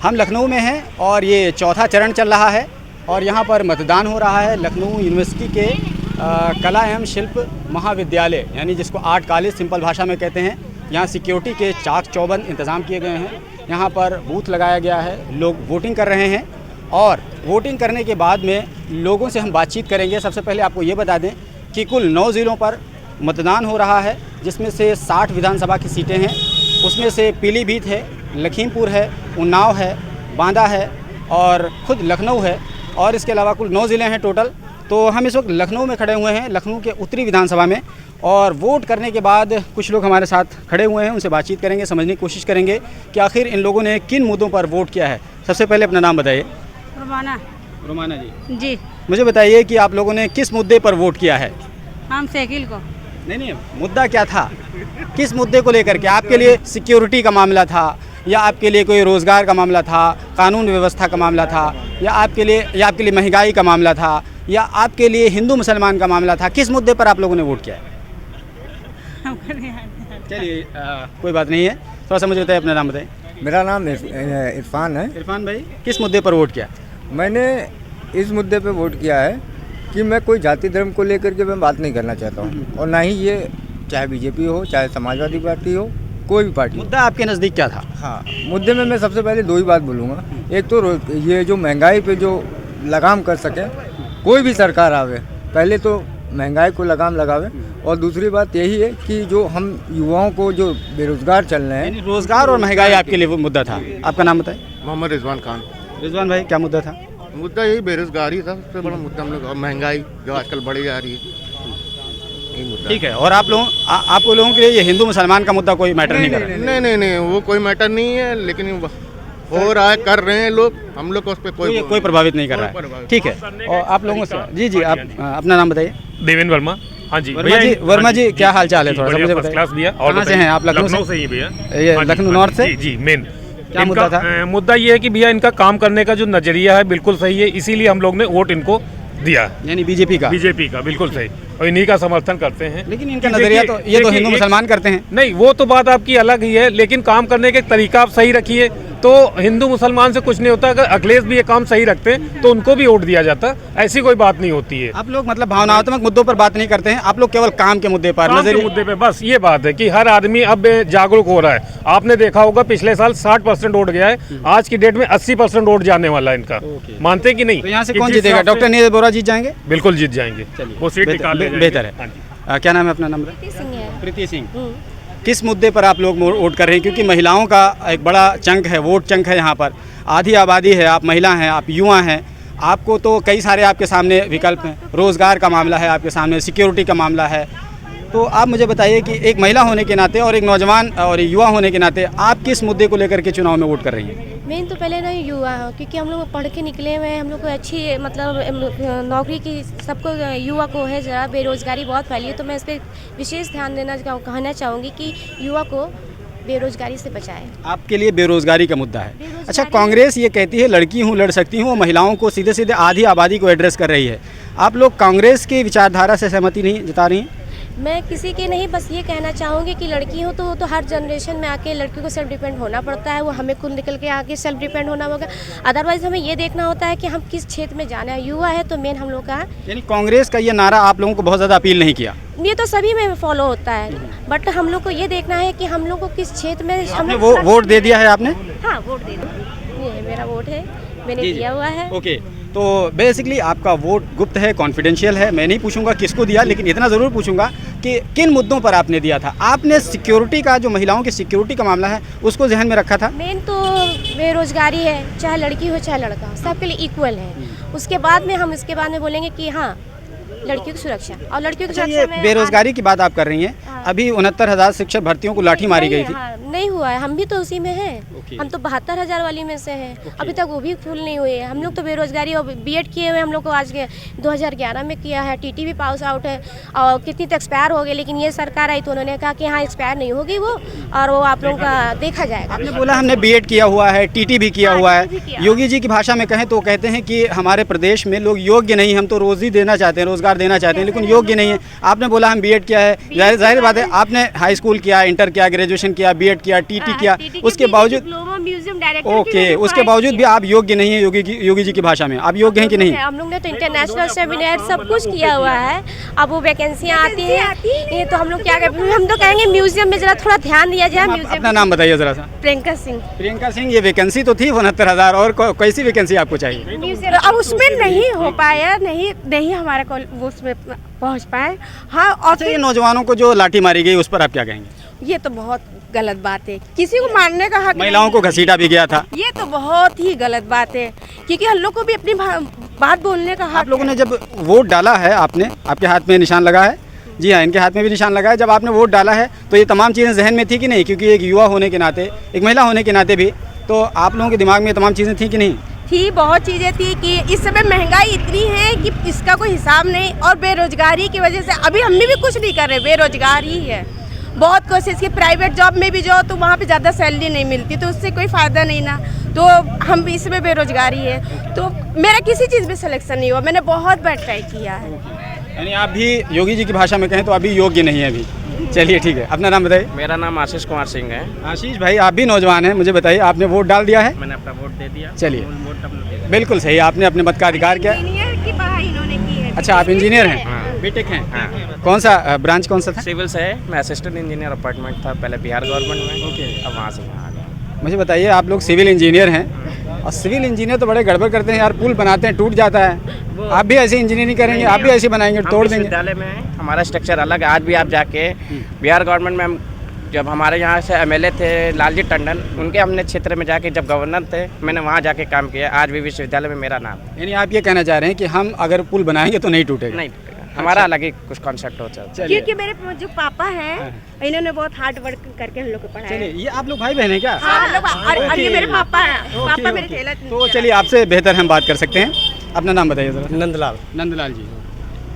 हम लखनऊ में हैं और ये चौथा चरण चल रहा है और यहाँ पर मतदान हो रहा है लखनऊ यूनिवर्सिटी के कला एवं शिल्प महाविद्यालय, यानी जिसको आर्ट कॉलेज सिंपल भाषा में कहते हैं। यहाँ सिक्योरिटी के चाक चौबंद इंतज़ाम किए गए हैं। यहाँ पर बूथ लगाया गया है, लोग वोटिंग कर रहे हैं और वोटिंग करने के बाद में लोगों से हम बातचीत करेंगे। सबसे पहले आपको ये बता दें कि कुल 9 ज़िलों पर मतदान हो रहा है, जिसमें से 60 विधानसभा की सीटें हैं। उसमें से पीलीभीत है, लखीमपुर है, उन्नाव है, बांदा है और ख़ुद लखनऊ है और इसके अलावा कुल 9 ज़िले हैं टोटल। तो हम इस वक्त लखनऊ में खड़े हुए हैं, लखनऊ के उत्तरी विधानसभा में, और वोट करने के बाद कुछ लोग हमारे साथ खड़े हुए हैं, उनसे बातचीत करेंगे, समझने की कोशिश करेंगे कि आखिर इन लोगों ने किन मुद्दों पर वोट किया है। सबसे पहले अपना नाम बताइए। रोमाना जी, मुझे बताइए कि आप लोगों ने किस मुद्दे पर वोट किया है? हम साइकिल को। नहीं, मुद्दा क्या था, किस मुद्दे को लेकर के? आपके लिए सिक्योरिटी का मामला था या आपके लिए कोई रोज़गार का मामला था, कानून व्यवस्था का मामला था, या आपके लिए महंगाई का मामला था, या आपके लिए हिंदू मुसलमान का मामला था? किस मुद्दे पर आप लोगों ने वोट किया है? चलिए कोई बात नहीं है, थोड़ा सा मुझे बताइए, अपना नाम बताइए। मेरा नाम इरफान है। इरफान भाई, किस मुद्दे पर वोट किया? मैंने इस मुद्दे पे वोट किया है कि मैं कोई जाति धर्म को लेकर के मैं बात नहीं करना चाहता हूँ, और ना ही ये चाहे बीजेपी हो, चाहे समाजवादी पार्टी हो, कोई भी पार्टी। मुद्दा आपके नज़दीक क्या था? हाँ, मुद्दे में मैं सबसे पहले 2 ही बात बोलूँगा। एक तो ये जो महंगाई पे जो लगाम कर सके कोई भी सरकार आवे, पहले तो महंगाई को लगाम लगावे, और दूसरी बात यही है कि जो हम युवाओं को जो बेरोजगार चल रहे हैं, रोज़गार और महंगाई आपके लिए वो मुद्दा था। आपका नाम बताइए। मोहम्मद रिजवान खान। रिजवान भाई, क्या मुद्दा था? मुद्दा यही बेरोजगारी था, सबसे बड़ा मुद्दा हम लोग, और महंगाई जो आजकल बढ़ी जा रही है, यही मुद्दा। ठीक है, और आप लोगों के लिए ये हिंदू मुसलमान का मुद्दा कोई मैटर नहीं कर रहा? नहीं, वो कोई मैटर नहीं है, लेकिन हो रहा है, कर रहे हैं लोग, हम लोग को उस पर कोई प्रभावित नहीं कर रहा है। ठीक है, और आप लोगों से जी आप अपना नाम बताइए। देवेंद्र वर्मा। हाँ जी वर्मा जी, क्या हाल चाल है? थोड़ा सा मुझे बताइए। क्लास भैया। और कहाँ से हैं आप? लखनऊ से ही भैया। ये लखनऊ नॉर्थ से? जी मेन क्या मुद्दा था? मुद्दा ये है कि भैया इनका काम करने का जो नजरिया है बिल्कुल सही है, इसीलिए हम लोग ने वोट इनको दिया। यानी बीजेपी का बिल्कुल सही, और इन्हीं का समर्थन करते हैं। लेकिन इनका नजरिया तो ये तो हिंदू मुसलमान करते हैं। नहीं, वो तो बात आपकी अलग ही है, लेकिन काम करने के तरीका आप सही रखिए तो हिंदू मुसलमान से कुछ नहीं होता। अगर अखिलेश भी ये काम सही रखते हैं तो उनको भी वोट दिया जाता, ऐसी कोई बात नहीं होती है। आप लोग मतलब भावनात्मक मुद्दों पर बात नहीं करते हैं, आप लोग केवल काम के मुद्दे पर, नजरिए मुद्दे पे बस ये बात है कि हर आदमी अब जागरूक हो रहा है। आपने देखा होगा पिछले साल 60% वोट गया है, आज की डेट में 80% वोट जाने वाला है इनका। मानते कि नहीं? तो यहाँ से कौन जीतेगा? डॉक्टर नीरज बोरा जीत जाएंगे? बिल्कुल जीत जाएंगे, वो सीट निकाल लेंगे। बेहतर है। क्या नाम है अपना? नंबर प्रीति सिंह। किस मुद्दे पर आप लोग वोट कर रहे हैं? क्योंकि महिलाओं का एक बड़ा चंक है, वोट चंक है यहाँ पर, आधी आबादी है, आप महिला हैं, आप युवा हैं, आपको तो कई सारे आपके सामने विकल्प हैं। रोज़गार का मामला है आपके सामने, सिक्योरिटी का मामला है। तो आप मुझे बताइए कि एक महिला होने के नाते और एक नौजवान और युवा होने के नाते आप किस मुद्दे को लेकर के चुनाव में वोट कर रही हैं? मेन तो पहले ना युवा हो, क्योंकि हम लोग पढ़ के निकले हुए हैं, हम लोग को अच्छी मतलब नौकरी की सबको युवा को है, ज़रा बेरोज़गारी बहुत फैली है, तो मैं इस पर विशेष ध्यान देना कहना चाहूँगी कि युवा को बेरोज़गारी से बचाए। आपके लिए बेरोज़गारी का मुद्दा है। अच्छा, कांग्रेस ये कहती है लड़की हूँ लड़ सकती हूँ, महिलाओं को सीधे सीधे आधी आबादी को एड्रेस कर रही है। आप लोग कांग्रेस की विचारधारा से सहमति नहीं जता रही हैं? मैं किसी के नहीं, बस ये कहना चाहूँगी कि लड़की हो तो हर जनरेशन में आके लड़की को सेल्फ डिपेंड होना पड़ता है, वो हमें खुद निकल के आके सेल्फ डिपेंड होना होगा। अदरवाइज हमें ये देखना होता है कि हम किस क्षेत्र में जाना है। युवा है तो मेन हम लोग का, यानी कांग्रेस का ये नारा आप लोगों को बहुत ज़्यादा अपील नहीं किया? ये तो सभी में फॉलो होता है, बट हम लोग को ये देखना है कि हम लोग को किस क्षेत्र में हम वोट दे दिया है आपने? हाँ, वोट दे दिया, ये मेरा वोट है, मैंने दिया हुआ है। ओके, तो बेसिकली आपका वोट गुप्त है, कॉन्फिडेंशियल है। मैं नहीं पूछूंगा किसको दिया, लेकिन इतना ज़रूर पूछूंगा कि किन मुद्दों पर आपने दिया था। आपने सिक्योरिटी का, जो महिलाओं की सिक्योरिटी का मामला है, उसको ज़हन में रखा था? मेन तो बेरोजगारी है, चाहे लड़की हो चाहे लड़का हो, सबके लिए इक्वल है। उसके बाद में हम इसके बाद में बोलेंगे कि हाँ, लड़कियों की सुरक्षा और लड़कियों की सुरक्षा में बेरोजगारी की बात आप कर रही हैं। अभी 69,000 शिक्षक भर्तियों को लाठी मारी गई थी। नहीं हुआ है, हम भी तो उसी में हैं। हम तो 72,000 वाली में से हैं। अभी तक वो भी फुल नहीं हुई है। हम लोग तो बेरोजगारी और बीएड किए हुए हम लोग को आज के 2011 में किया है। टीटी भी पास आउट है और कितनी तो एक्सपायर हो गई, लेकिन ये सरकार आई तो उन्होंने कहा कि हाँ एक्सपायर नहीं होगी वो, और वो आप लोगों का देखा जाएगा। आपने बोला हमने बीएड किया हुआ है, टीटी भी किया हुआ है। योगी जी की भाषा में कहें तो कहते हैं कि हमारे प्रदेश में लोग योग्य नहीं, हम तो रोजी देना चाहते हैं, रोजगार देना चाहते हैं, लेकिन योग्य नहीं है। आपने बोला हम बीएड किया है, जाहिर बात है आपने हाई स्कूल किया, इंटर किया, ग्रेजुएशन किया, बीएड किया, टीटी किया, उसके बावजूद म्यूजियम डायरेक्टर ओके, उसके बावजूद भी आप योग्य नहीं है योगी जी की भाषा में, आप योग्य हैं कि नहीं? हम लोग ने तो इंटरनेशनल सेमिनार सब कुछ किया हुआ है। अब वो वैकेंसियाँ आती हैं, ये तो हम लोग क्या करें, हम तो कहेंगे म्यूजियम में जरा थोड़ा ध्यान दिया जाए। म्यूजियम। अपना नाम बताइए जरा सा। प्रियंका सिंह। प्रियंका सिंह, ये वैकेंसी तो थी 69,000, और कैसी वैकेंसी आपको चाहिए? अब उसमें नहीं हो पाया, नहीं हमारा वो उसमें पहुंच पाए। हाँ, और अच्छा, ये नौजवानों को जो लाठी मारी गई उस पर आप क्या कहेंगे? ये तो बहुत गलत बात है, किसी को मारने का हक महिलाओं को घसीटा भी गया था, ये तो बहुत ही गलत बात है, क्योंकि हम लोग को भी अपनी बात बोलने का हक। आप लोगों ने जब वोट डाला है, आपने, आपके हाथ में निशान लगा है, जी हाँ, इनके हाथ में भी निशान लगा है, जब आपने वोट डाला है तो ये तमाम चीज़ें जहन में थी कि नहीं? क्योंकि एक युवा होने के नाते, एक महिला होने के नाते भी, तो आप लोगों के दिमाग में ये तमाम चीज़ें थी कि नहीं? थी, बहुत चीज़ें थी कि इस समय महंगाई इतनी है कि इसका कोई हिसाब नहीं, और बेरोजगारी की वजह से अभी हम भी कुछ नहीं कर रहे, बेरोजगारी है। बहुत कोशिश की, प्राइवेट जॉब में भी जाओ तो वहाँ पे ज़्यादा सैलरी नहीं मिलती, तो उससे कोई फ़ायदा नहीं ना, तो हम भी इसमें बेरोजगारी है, तो मेरा किसी चीज़ में सिलेक्शन नहीं हुआ, मैंने बहुत बार ट्राई किया है। यानी आप भी योगी जी की भाषा में कहें तो अभी योग्य नहीं है अभी। चलिए ठीक है, अपना नाम बताइए। मेरा नाम आशीष कुमार सिंह है। आशीष भाई, आप भी नौजवान हैं, मुझे बताइए, आपने वोट डाल दिया है? मैंने अपना वोट दे दिया। चलिए, वोट अपना दे दिया। बिल्कुल सही, आपने अपने मत का अधिकार किया। इंजीनियर की पढ़ाई इन्होंने की है। अच्छा, आप इंजीनियर हैं? हाँ। बीटेक हैं? हाँ। कौन सा ब्रांच कौन सा था? सिविल से है, मैं असिस्टेंट इंजीनियर अपॉइंटमेंट था पहले बिहार गवर्नमेंट में। ओके। अब वहाँ से यहाँ आ गया। मुझे बताइए, आप लोग सिविल इंजीनियर हैं, और सिविल इंजीनियर तो बड़े गड़बड़ करते हैं यार, पुल बनाते हैं टूट जाता है, आप भी ऐसी इंजीनियरिंग करेंगे? आप भी ऐसी बनाएंगे, हम तोड़ देंगे? विश्वविद्यालय में हमारा स्ट्रक्चर अलग है। आज भी आप जाके बिहार गवर्नमेंट में, हम जब हमारे यहाँ से एमएलए थे लालजी टंडन, उनके हमने क्षेत्र में जाके जब गवर्नर थे, मैंने वहाँ जाके काम किया। आज भी विश्वविद्यालय में मेरा नाम है। यानी आप ये कहना चाह रहे हैं कि हम अगर पुल बनाएंगे तो नहीं टूटेगा? नहीं टूटेगा, हमारा अलग ही कुछ कॉन्सेप्ट होता है। क्योंकि मेरे जो पापा हैं, इन्होंने बहुत हार्ड वर्क करके हम लोग को पढ़ाया। चलिए, ये आप लोग भाई बहन हैं क्या? हाँ, हम लोग, और ये मेरे पापा हैं, पापा मेरे ठेला। तो चलिए, आपसे बेहतर हम बात कर सकते हैं। अपना नाम बताइए जरा। नंदलाल। नंदलाल जी।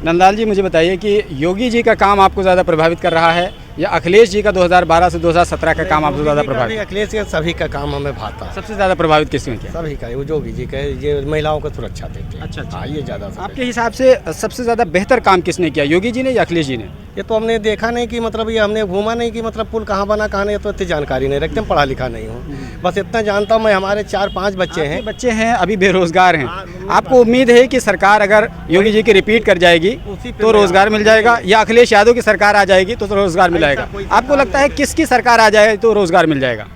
नंदलाल जी, मुझे बताइए कि योगी जी का काम आपको ज़्यादा प्रभावित कर रहा है, या अखिलेश जी का 2012 से 2017 का काम आपको ज़्यादा प्रभावित? अखिलेश का सभी का काम हमें भाता है। सबसे ज़्यादा प्रभावित किसने किया? सभी का, वो योगी जी का, ये महिलाओं को सुरक्षा देते हैं। अच्छा। हाँ, ये ज़्यादा आपके हिसाब से सबसे ज़्यादा बेहतर काम किसने किया, योगी जी ने या अखिलेश जी ने? ये तो हमने देखा नहीं कि मतलब, ये हमने घूमा नहीं कि मतलब पुल कहाँ बना कहाँ नहीं, तो इतनी जानकारी नहीं रखते, पढ़ा लिखा नहीं हूँ, बस इतना जानता हूँ मैं। हमारे 4-5 बच्चे हैं। बच्चे हैं, अभी बेरोजगार हैं, आपको उम्मीद है कि सरकार अगर योगी जी की रिपीट कर जाएगी तो रोजगार मिल जाएगा, या अखिलेश यादव की सरकार आ जाएगी तो रोजगार मिल जाएगा? आपको लगता है किसकी सरकार आ जाए तो रोजगार मिल जाएगा?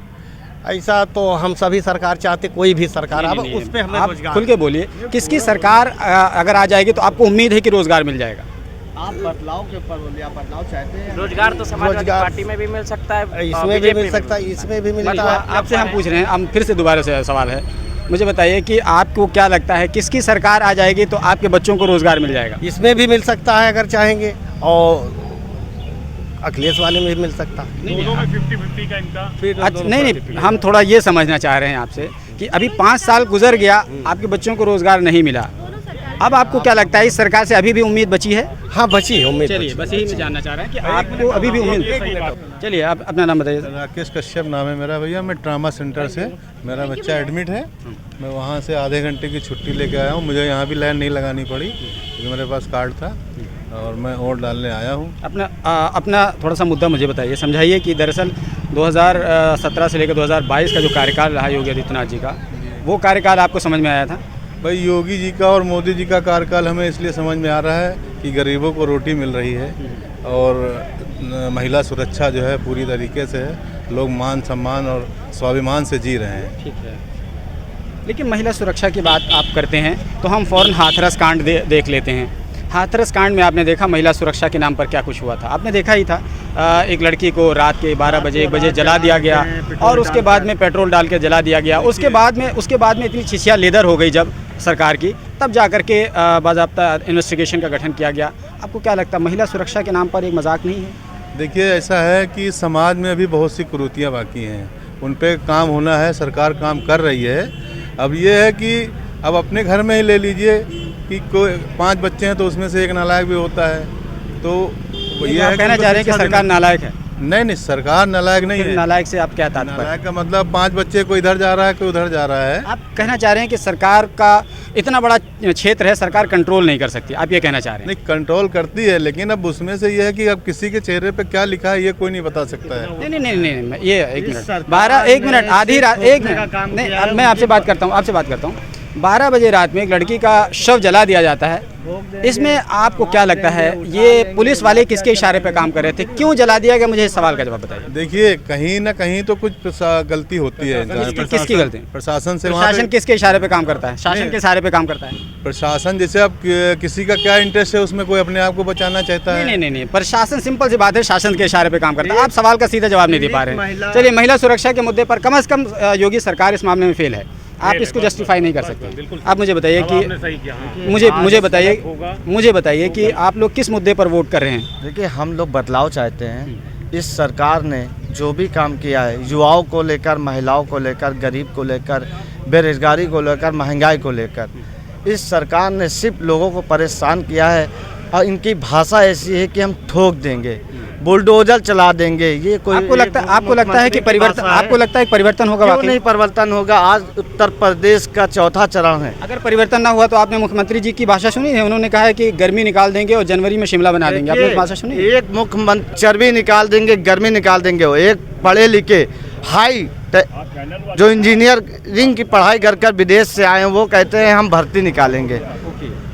ऐसा तो हम सभी सरकार चाहते, कोई भी सरकार, अब उस पर हमें आप रोजगार। खुल के बोलिए, किसकी सरकार अगर आ जाएगी तो आपको उम्मीद है कि रोजगार मिल जाएगा? आप बदलाव के ऊपर बोलिए, आप बदलाव चाहते हैं। रोजगार तो समाजवादी रोजगार पार्टी में भी मिल सकता है, इसमें भी मिल सकता है, इसमें भी मिलता है। आपसे हम पूछ रहे हैं, हम फिर से दोबारा से सवाल है, मुझे बताइए कि आपको क्या लगता है किसकी सरकार आ जाएगी तो आपके बच्चों को रोजगार मिल जाएगा? इसमें भी मिल सकता है अगर चाहेंगे, और अखिलेश वाले में भी मिल सकता है। दोनों में 50-50 का इनका। अच्छा, नहीं, हम थोड़ा ये समझना चाह रहे हैं आपसे कि अभी 5 साल गुजर गया, आपके बच्चों को रोजगार नहीं मिला, अब आपको क्या लगता है इस सरकार से अभी भी उम्मीद बची है? हाँ, बची है उम्मीद। चलिए, बस यही मैं जानना चाह रहा है कि आपको अभी भी उम्मीद। चलिए, आप अपना नाम बताइए। राकेश कश्यप नाम है मेरा भैया, मैं ट्रामा सेंटर से, मेरा बच्चा एडमिट है, मैं वहाँ से आधे घंटे की छुट्टी लेके आया हूँ। मुझे यहाँ भी लाइन नहीं लगानी पड़ी क्योंकि मेरे पास कार्ड था, और मैं वोट डालने आया हूँ। अपना थोड़ा सा मुद्दा मुझे बताइए, समझाइए कि दरअसल 2017 से लेकर 2022 का जो कार्यकाल रहा योगी आदित्यनाथ जी का, वो कार्यकाल आपको समझ में आया था? भाई, योगी जी का और मोदी जी का कार्यकाल हमें इसलिए समझ में आ रहा है कि गरीबों को रोटी मिल रही है, और महिला सुरक्षा जो है पूरी तरीके से है, लोग मान सम्मान और स्वाभिमान से जी रहे हैं। ठीक है, लेकिन महिला सुरक्षा की बात आप करते हैं तो हम फ़ौरन हाथरस कांड देख लेते हैं। हाथरस कांड में आपने देखा महिला सुरक्षा के नाम पर क्या कुछ हुआ था, आपने देखा ही था। एक लड़की को रात के 12 बजे 1 बजे जला दिया गया, और उसके बाद में पेट्रोल डाल के जला दिया गया। उसके बाद में इतनी छिछिया लेदर हो गई जब सरकार की, तब जा कर के बाज़ाब्ता इन्वेस्टिगेशन का गठन किया गया। आपको क्या लगता है महिला सुरक्षा के नाम पर एक मजाक नहीं है? देखिए, ऐसा है कि समाज में अभी बहुत सी कुरीतियाँ बाकी हैं, उन पे काम होना है, सरकार काम कर रही है। अब ये है कि अब अपने घर में ही ले लीजिए कि कोई 5 बच्चे हैं तो उसमें से एक नालायक भी होता है, तो ये आप कहना चाह रहे हैं कि सरकार नालायक है? नहीं, सरकार नालायक नहीं है। नालायक से आप क्या तात्पर्य? नालायक का मतलब 5 बच्चे कोई इधर जा रहा है, कोई उधर जा रहा है। आप कहना चाह रहे हैं कि सरकार का इतना बड़ा क्षेत्र है, सरकार कंट्रोल नहीं कर सकती, आप ये कहना चाह रहे हैं? नहीं, कंट्रोल करती है, लेकिन अब उसमें से ये है कि अब किसी के चेहरे पे क्या लिखा है ये कोई नहीं बता सकता है। नहीं नहीं नहीं नहीं, ये एक मिनट आधी रात, एक मिनट नहीं, अब मैं आपसे बात करता हूँ 12 बजे रात में एक लड़की का शव जला दिया जाता है, इसमें आपको क्या लगता है ये पुलिस वाले किसके इशारे पे काम कर रहे थे, क्यों जला दिया गया? मुझे इस सवाल का जवाब बताइए। देखिए, कहीं ना कहीं तो कुछ गलती होती है। किसकी गलती? प्रशासन से। प्रशासन किसके इशारे पे काम करता है? शासन के इशारे पे काम करता है। प्रशासन जैसे अब किसी का क्या इंटरेस्ट है उसमें, कोई अपने आप को बचाना चाहता है। नहीं, प्रशासन सिंपल सी बात है, शासन के इशारे पे काम करता है। आप सवाल का सीधा जवाब नहीं दे पा रहे हैं। चलिए, महिला सुरक्षा के मुद्दे पर कम से कम योगी सरकार इस मामले में फेल है, आप इसको जस्टिफाई नहीं कर सकते। आप मुझे बताइए कि मुझे बताइए कि आप लोग किस मुद्दे पर वोट कर रहे हैं? देखिए, हम लोग बदलाव चाहते हैं। इस सरकार ने जो भी काम किया है, युवाओं को लेकर, महिलाओं को लेकर, गरीब को लेकर, बेरोजगारी को लेकर, महंगाई को लेकर, इस सरकार ने सिर्फ लोगों को परेशान किया है। और इनकी भाषा ऐसी है कि हम ठोक देंगे, बुलडोजर चला देंगे। ये कोई आपको लगता है कि परिवर्तन होगा? क्यों नहीं परिवर्तन होगा? आज उत्तर प्रदेश का 4था चरण है। अगर परिवर्तन ना हुआ तो आपने मुख्यमंत्री जी की भाषा सुनी है? उन्होंने कहा है कि गर्मी निकाल देंगे और जनवरी में शिमला बना देंगे। आपने भाषा सुनी? एक मुख्यमंत्री चर्बी निकाल देंगे, गर्मी निकाल देंगे। वो एक पढ़े लिखे जो इंजीनियरिंग की पढ़ाई कर विदेश से आए हैं, वो कहते हैं हम भर्ती निकालेंगे,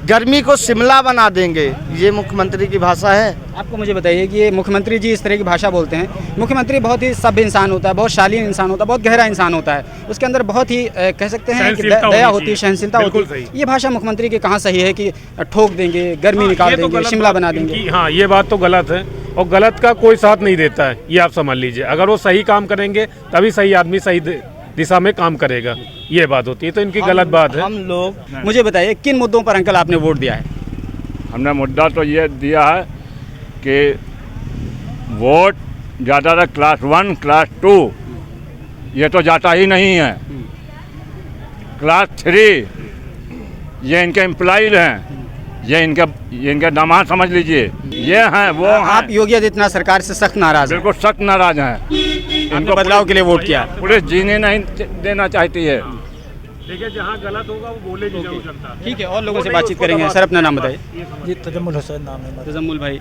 गर्मी को शिमला बना देंगे। ये मुख्यमंत्री की भाषा है? आपको मुझे बताइए कि ये मुख्यमंत्री जी इस तरह की भाषा बोलते हैं। मुख्यमंत्री बहुत ही सभ्य इंसान होता है, बहुत शालीन इंसान होता है, बहुत गहरा इंसान होता है, उसके अंदर बहुत ही कह सकते हैं कि दया होती है, सहनशीलता होती है। ये भाषा मुख्यमंत्री की कहाँ सही है कि ठोक देंगे, गर्मी निकाल देंगे, शिमला बना देंगे? हाँ, ये बात तो गलत है और गलत का कोई साथ नहीं देता है, ये आप समझ लीजिए। अगर वो सही काम करेंगे तभी सही आदमी सही दिशा में काम करेगा, ये बात होती है। तो इनकी गलत बात है। हम लोग, मुझे बताइए किन मुद्दों पर अंकल आपने वोट दिया है? हमने मुद्दा तो ये दिया है कि वोट ज़्यादातर क्लास 1, क्लास 2 ये तो जाता ही नहीं है। क्लास 3 ये इनके एम्प्लॉइज हैं, ये इनके दामाद समझ लीजिए, ये हैं वो हैं। आप योगी आदित्यनाथ सरकार से सख्त नाराज हैं? बिल्कुल सख्त नाराज हैं। इनको बदलाव के लिए वोट किया? पुलिस जीने नहीं देना चाहती है। ठीक है, जहाँ गलत होगा वो बोलेगी जरूर जनता। ठीक है, और लोगों से बातचीत करेंगे। सर, अपना नाम बताइए। जी, तजम्मुल हुसैन नाम है। तजम्मुल भाई,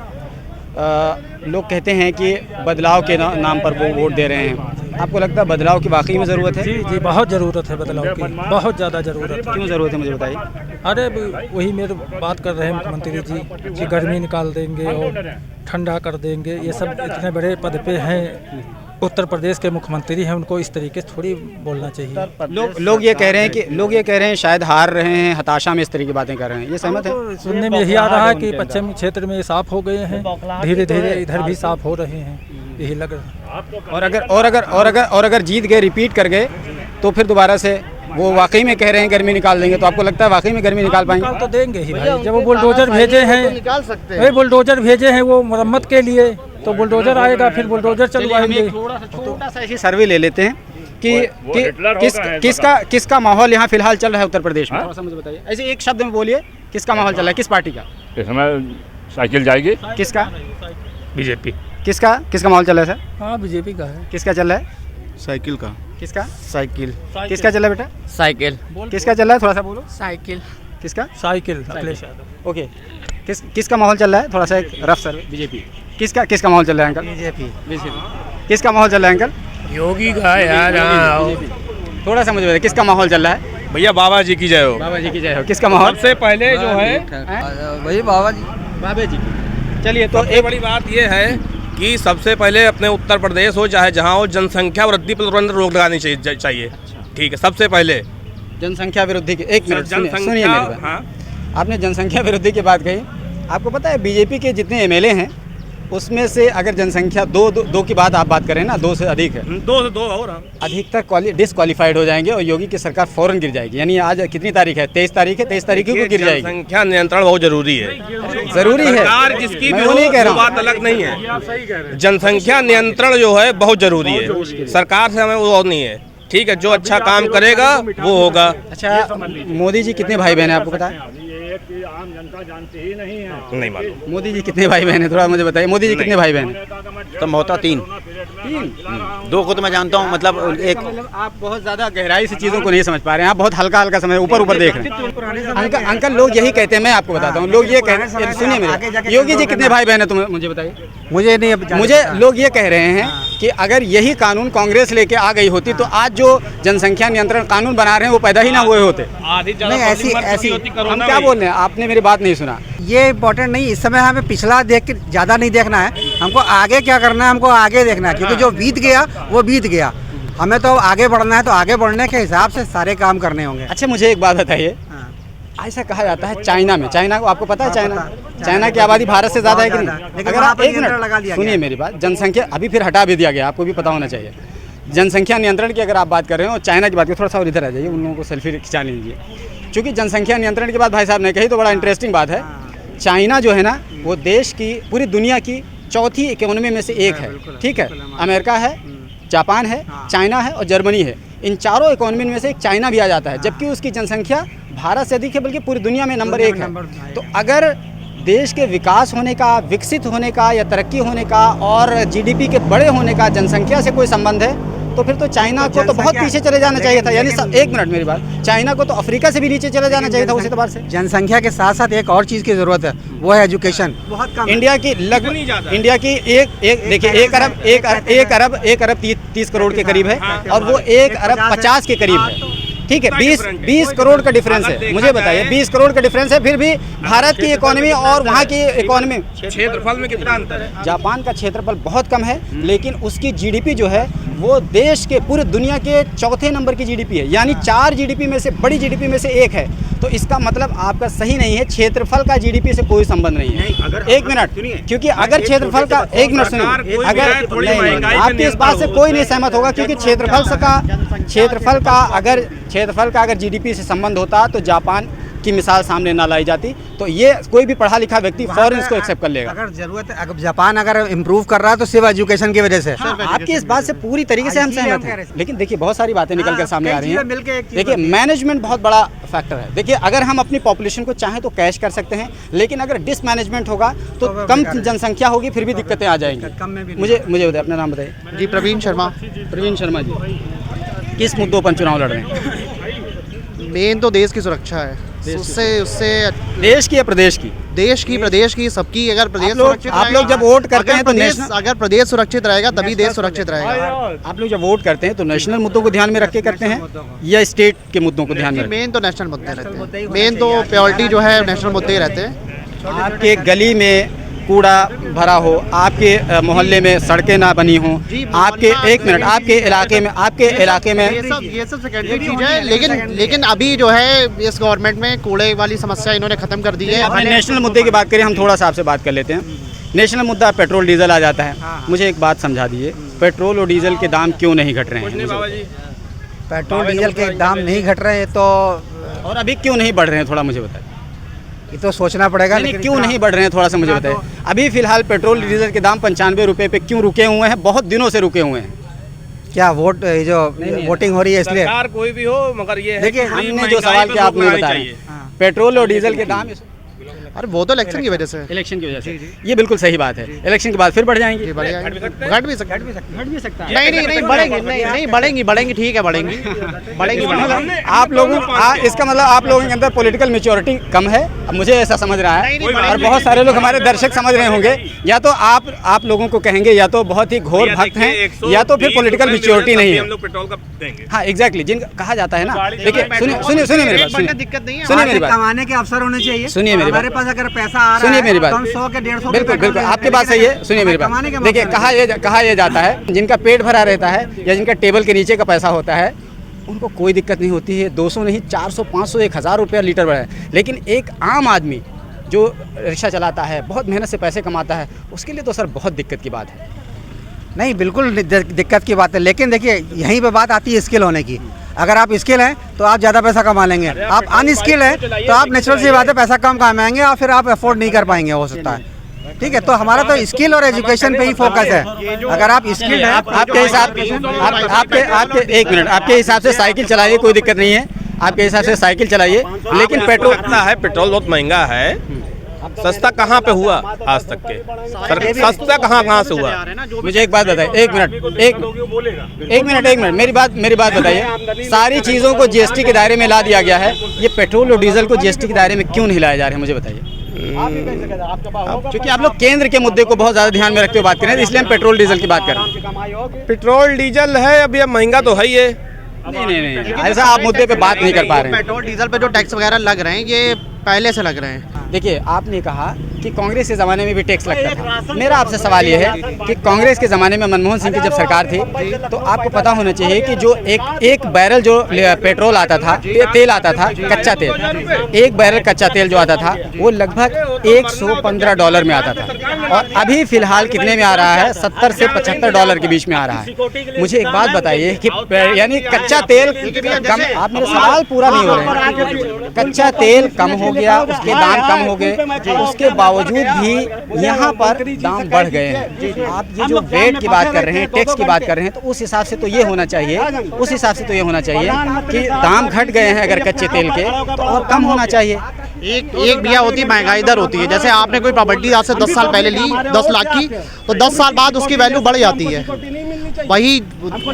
लोग कहते हैं कि बदलाव के नाम पर वो वोट दे रहे हैं, आपको लगता है बदलाव की वाकई में ज़रूरत है? जी, बहुत ज़रूरत है बदलाव की, बहुत ज़्यादा ज़रूरत है। क्यों ज़रूरत है, मुझे बताइए। अरे वही मेरे बात कर रहे हैं मुख्यमंत्री जी कि गर्मी निकाल देंगे और ठंडा कर देंगे। ये सब इतने बड़े पद पे हैं, उत्तर प्रदेश के मुख्यमंत्री हैं, उनको इस तरीके से थोड़ी बोलना चाहिए। लोग ये कह रहे हैं शायद हार रहे हैं, हताशा में इस तरह की बातें कर रहे हैं, ये सहमत है? तो सुनने में यही आ रहा है कि पश्चिमी क्षेत्र में साफ हो गए हैं, धीरे धीरे इधर भी साफ हो रहे हैं, यही लग रहा है। और अगर जीत गए, रिपीट कर गए, तो फिर दोबारा से वो वाकई में कह रहे हैं गर्मी निकाल देंगे, तो आपको लगता है वाकई में गर्मी निकाल पाएंगे? तो देंगे ही भाई, जब वो बुलडोजर भेजे हैं, निकाल सकते हैं। वही बुलडोजर भेजे हैं वो मरम्मत के लिए, तो बुलडोजर आएगा, फिर बुलडोजर चलवाएंगे। छोटा सा ऐसी सर्वे ले लेते हैं कि किसका माहौल यहाँ फिलहाल चल रहा है उत्तर प्रदेश में, थोड़ा सा मुझे बताइए। ऐसे एक शब्द में बोलिए, किसका माहौल चल रहा है, किस पार्टी का? इस समय साइकिल जाएगी। किसका? बीजेपी। किसका माहौल चल रहा है सर? हाँ, बीजेपी का है। किसका चल रहा है? साइकिल का। किसका? साइकिल। किसका चल रहा है बेटा? साइकिल। किसका चल रहा है, थोड़ा सा बोलो। साइकिल। किसका? साइकिल, अखिलेश यादव। ओके, किसका माहौल चल रहा है, थोड़ा सा एक रफ सर्वे। बीजेपी। किसका माहौल चल रहा है अंकल? बीजेपी। किसका माहौल चल रहा है अंकल? योगी का यार। थोड़ा सा मुझे बताइए, किसका माहौल चल रहा है? भैया बाबा जी की जय हो। बाबा जी की जय हो। किसका माहौल? सबसे पहले जो है वही बाबा जी की। चलिए, तो एक बड़ी बात ये है कि सबसे पहले अपने उत्तर प्रदेश हो चाहे जहाँ हो, जनसंख्या वृद्धि पर तुरंत रोक लगानी चाहिए। ठीक है, सबसे पहले जनसंख्या वृद्धि की। एक मिनट सुनिए मेरी बात। हाँ, आपने जनसंख्या वृद्धि की बात कही। आपको पता है बीजेपी के जितने एमएलए हैं उसमें से अगर जनसंख्या दो की बात आप बात करें ना, 2 से अधिक है, 2 से 2 और अधिकतर डिसक्वालीफाइड हो जाएंगे और योगी की सरकार फौरन गिर जाएगी। यानी आज कितनी तारीख है? 23 तारीख है। 23 तारीख को गिर जाएगी। जनसंख्या नियंत्रण बहुत जरूरी है। जरूरी है, सरकार जिसकी भी हो, वो बात अलग नहीं है। जनसंख्या नियंत्रण जो है बहुत जरूरी है। सरकार से हमें वो नहीं है। ठीक है, जो अच्छा काम करेगा वो होगा। अच्छा, मोदी जी कितने भाई बहन हैं आपको पता है? एक चीज आम जनता जानती ही नहीं है। नहीं मालूम। मोदी जी कितने भाई बहन हैं, थोड़ा मुझे बताइए। मोदी जी कितने भाई बहन हैं? संभवतः तीन, दो को तो मैं जानता हूँ, मतलब एक। मतलब आप बहुत ज्यादा गहराई से चीजों को नहीं समझ पा रहे हैं, आप बहुत हल्का हल्का समझ ऊपर ऊपर देख रहे हैं। अंकल लोग यही कहते हैं, मैं आपको बताता हूँ, लोग ये कह रहे हैं, सुनिए मेरे, योगी जी कितने भाई बहन है तुम्हें मुझे बताइए। मुझे नहीं, मुझे लोग ये कह रहे हैं कि अगर यही कानून कांग्रेस लेके आ गई होती तो आज जो जनसंख्या नियंत्रण कानून बना रहे हैं वो पैदा ही ना हुए होते। नहीं, ऐसी हम क्या बोल रहे हैं, आपने मेरी बात नहीं सुना। ये इम्पोर्टेंट नहीं, इस समय हमें पिछला देख के ज़्यादा नहीं देखना है, हमको आगे क्या करना है, हमको आगे देखना है, क्योंकि जो बीत गया वो बीत गया, हमें तो आगे बढ़ना है, तो आगे बढ़ने के हिसाब से सारे काम करने होंगे। अच्छा मुझे एक बात बताइए, ऐसा कहा जाता है चाइना में, चाइना को आपको पता है, चाइना की आबादी भारत से ज़्यादा है कि नहीं? अगर आप एक मिनट सुनिए मेरी बात, जनसंख्या अभी फिर हटा भी दिया गया, आपको भी पता होना चाहिए। जनसंख्या नियंत्रण की अगर आप बात कर रहे हो, चाइना की बात करें, थोड़ा सा और इधर आ जाइए, उन लोगों को सेल्फी खिंचा लीजिए, क्योंकि जनसंख्या नियंत्रण की बात भाई साहब ने कही तो बड़ा इंटरेस्टिंग बात है। चाइना जो है ना वो देश की, पूरी दुनिया की चौथी इकोनॉमी में से एक है, ठीक है। अमेरिका है, जापान है, चाइना है और जर्मनी है, इन चारों इकोनॉमी में से एक चाइना भी आ जाता है, जबकि उसकी जनसंख्या भारत से अधिक है, बल्कि पूरी दुनिया में नंबर 1 है। तो अगर देश के विकास होने का, विकसित होने का या तरक्की होने का और जीडीपी के बड़े होने का जनसंख्या से कोई संबंध है तो फिर तो चाइना को तो बहुत पीछे चले जाना चाहिए था। यानी एक मिनट मेरी बात, चाइना को तो अफ्रीका से भी नीचे चले जाना चाहिए था उस एतबार से। जनसंख्या के साथ साथ एक और चीज़ की ज़रूरत है, वो है एजुकेशन। बहुत कम इंडिया की लगभग, इंडिया की देखिए 1 अरब 30 करोड़ के करीब है और वो 1 अरब 50 के करीब है, ठीक है। 20 करोड़ का डिफरेंस है, मुझे बताइए 20 करोड़ का डिफरेंस है, फिर भी भारत की इकोनॉमी और वहाँ की इकोनॉमी, क्षेत्रफल में कितना अंतर है? जापान का क्षेत्रफल बहुत कम है, लेकिन उसकी जीडीपी जो है वो देश के, पूरे दुनिया के चौथे नंबर की जीडीपी है, यानी 4 जीडीपी में से, बड़ी जीडीपी में से एक है। तो इसका मतलब आपका सही नहीं है, क्षेत्रफल का जीडीपी से कोई संबंध नहीं है। एक मिनट, क्योंकि अगर क्षेत्रफल का, एक मिनट सुनिए, अगर आपकी इस बात से कोई नहीं सहमत होगा, क्योंकि क्षेत्रफल का अगर जीडीपी से संबंध होता तो जापान की मिसाल सामने ना लाई जाती, तो ये कोई भी पढ़ा लिखा व्यक्ति फौरन इसको एक्सेप्ट कर लेगा। अगर जरूरत है, अगर जापान अगर इम्प्रूव कर रहा है तो सिर्फ एजुकेशन की वजह से। आपकी इस बात से पूरी तरीके से हम सहमत हैं, लेकिन देखिए बहुत सारी बातें निकल कर सामने आ रही हैं। देखिए मैनेजमेंट बहुत बड़ा फैक्टर है। देखिए अगर हम अपनी पॉपुलेशन को चाहें तो कैश कर सकते हैं, लेकिन अगर डिसमैनेजमेंट होगा तो कम जनसंख्या होगी, फिर भी दिक्कतें आ जाएंगी। मुझे बताइए, अपना नाम बताइए। जी प्रवीण शर्मा जी, किस मुद्दों पर चुनाव लड़ रहे हैं? मेन तो देश की सुरक्षा है, उससे देश की या प्रदेश की? देश की, सबकी। अगर प्रदेश सुरक्षित, आप लोग जब वोट करते हैं तो अगर प्रदेश सुरक्षित रहेगा तभी देश सुरक्षित रहेगा। आप लोग जब वोट करते हैं तो नेशनल मुद्दों को ध्यान में रख के करते हैं या स्टेट के मुद्दों को ध्यान में? मेन तो नेशनल मुद्दे रहते हैं, मेन तो प्रायोरिटी जो है नेशनल मुद्दे ही रहते हैं। आपके गली में कूड़ा भरा हो, आपके मोहल्ले में सड़कें ना बनी हों, आपके, एक मिनट, आपके इलाके में ये सब सेकेंडरी चीज़ है, लेकिन अभी जो है इस गवर्नमेंट में कूड़े वाली समस्या इन्होंने खत्म कर दी है। अपने नेशनल मुद्दे की बात करें, हम थोड़ा सा आपसे बात कर लेते हैं। नेशनल मुद्दा पेट्रोल डीजल आ जाता है, मुझे एक बात समझा दीजिए, पेट्रोल और डीजल के दाम क्यों नहीं घट रहे हैं? पेट्रोल डीजल के दाम नहीं घट रहे हैं तो, और अभी क्यों नहीं बढ़ रहे हैं, थोड़ा मुझे बताइए। ये तो सोचना पड़ेगा, लेकिन क्यों नहीं बढ़ रहे हैं, थोड़ा सा मुझे बताइए। अभी फिलहाल पेट्रोल डीजल के दाम 95 रुपये पे क्यों रुके हुए हैं? बहुत दिनों से रुके हुए हैं। क्या वोट, जो वोटिंग हो रही है इसलिए? सरकार कोई भी हो, मगर ये देखिए हमने जो सवाल किया आपने बताया, पेट्रोल और डीजल के दाम, अरे वो तो इलेक्शन की वजह से, ये बिल्कुल सही बात है। इलेक्शन के बाद फिर बढ़ जाएंगे, घट भी सकता है। नहीं बढ़ेंगी, नहीं बढ़ेंगी, ठीक है, बढ़ेंगी। आप लोगों, इसका मतलब आप लोगों के अंदर पॉलिटिकल मैच्योरिटी कम है, अब मुझे ऐसा समझ रहा है, और बहुत सारे लोग हमारे दर्शक समझ रहे होंगे, या तो आप लोगों को कहेंगे या तो बहुत ही घोर भक्त हैं, या तो फिर पॉलिटिकल मैच्योरिटी नहीं है। हाँ एग्जैक्टली, जिन कहा जाता है ना। देखिए सुनिए मेरी बात, सुनिए मेरी बात, कमाने के अवसर होने चाहिए। सुनिए मेरी बात, अगर पैसा आ रहा सुनिए मेरी बात, 100 के 150, बिल्कुल आपकी बात सही है। सुनिए मेरी बात, देखिए कहा यह जाता है, जिनका पेट भरा रहता है या जिनका टेबल के नीचे का पैसा होता है उनको कोई दिक्कत नहीं होती है, 200 नहीं 400 500 1000 रुपया लीटर बढ़ा है। लेकिन एक आम आदमी जो रिक्शा चलाता है, बहुत मेहनत से पैसे कमाता है, उसके लिए तो सर बहुत दिक्कत की बात है। नहीं, बिल्कुल दिक्कत की बात है, लेकिन देखिए यहीं पे बात आती है स्किल होने की। अगर आप स्किल हैं तो आप ज़्यादा पैसा कमा लेंगे, आप अनस्किल हैं तो आप नेचुरल सी बात है पैसा कम कमाएंगे और फिर आप अफोर्ड नहीं कर पाएंगे, हो सकता है। ठीक है, तो हमारा तो स्किल और एजुकेशन पे ही फोकस है। अगर आप स्किल्ड हैं, आपके हिसाब, आपके एक मिनट, आपके हिसाब से साइकिल चलाइए, कोई दिक्कत नहीं है। आपके हिसाब से साइकिल चलाइए, लेकिन पेट्रोल है, पेट्रोल बहुत महंगा है। सस्ता कहाँ पे हुआ आज तक के? सस्ता कहाँ से हुआ? मुझे एक बात बताइए, एक मिनट मेरी बात बताइए। सारी चीज़ों को जीएसटी के दायरे में ला दिया गया है, ये पेट्रोल और डीजल को जीएसटी के दायरे में क्यों नहीं लाए जा रहे हैं, मुझे बताइए। क्योंकि आप लोग केंद्र के मुद्दे को बहुत ज़्यादा ध्यान में रखते हुए बात करें, इसलिए हम पेट्रोल डीजल की बात कर रहे हैं। पेट्रोल डीजल है अभी, अब महंगा तो है ही है। नहीं, ऐसा आप मुद्दे पे बात नहीं कर पा रहे हैं। पेट्रोल डीजल पे जो टैक्स वगैरह लग रहे हैं ये पहले से लग रहे हैं। देखिए, आपने कहा कि कांग्रेस के ज़माने में भी टैक्स लगता था। मेरा आपसे सवाल ये है कि कांग्रेस के ज़माने में मनमोहन सिंह की जब सरकार थी, तो आपको पता होना चाहिए कि जो एक बैरल जो पेट्रोल आता था, तेल आता था, कच्चा तेल, एक बैरल कच्चा तेल जो आता था वो लगभग $115 में आता था, और अभी फ़िलहाल कितने में आ रहा है? $70 से $75 के बीच में आ रहा है। मुझे एक बात बताइए कि यानी कच्चा तेल कम, आप मेरे सवाल पूरा नहीं हो रहे हैं। कच्चा तेल कम हो गया, उसके दाम कम हो गए, उसके बावजूद भी यहाँ पर दाम बढ़ गए हैं। आप ये जो वेट की बात कर रहे हैं, टैक्स की बात कर रहे हैं, तो उस हिसाब से तो ये होना चाहिए, कि दाम घट गए हैं अगर कच्चे तेल के, तो और कम होना चाहिए। एक भैया होती है महंगाई दर होती है। जैसे आपने कोई प्रॉपर्टी आज से 10 साल पहले ली 10 लाख की, तो 10 साल बाद उसकी वैल्यू बढ़ जाती है। वही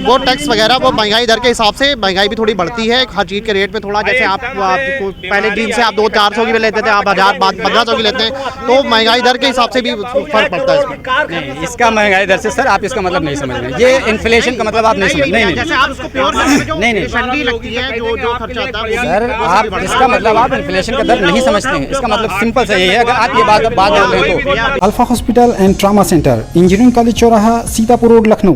वो टैक्स वगैरह वो महंगाई दर के हिसाब से महंगाई भी थोड़ी बढ़ती है हर चीज़ के रेट में थोड़ा। जैसे आप पहले जीन्स से आप 200-400 की भी लेते थे, आप 1000-1500 की लेते हैं, तो महंगाई दर के हिसाब से भी फर्क पड़ता है इसमें। नहीं, इसका महंगाई दर से सर आप इसका मतलब नहीं समझ रहे हैं। ये इन्फ्लेशन का मतलब आप नहीं समझ रहे। नहीं, जैसे आप उसको प्योर नहीं लगती है जो खर्चा आता है सर, आप इसका मतलब आप इन्फ्लेशन का दर नहीं समझते हैं। इसका मतलब सिंपल सा यही है, अगर आप ये बात बोल रहे हैं तो। Alpha hospital and trauma centre, engineering college चौराहा, सीतापुर रोड, लखनऊ।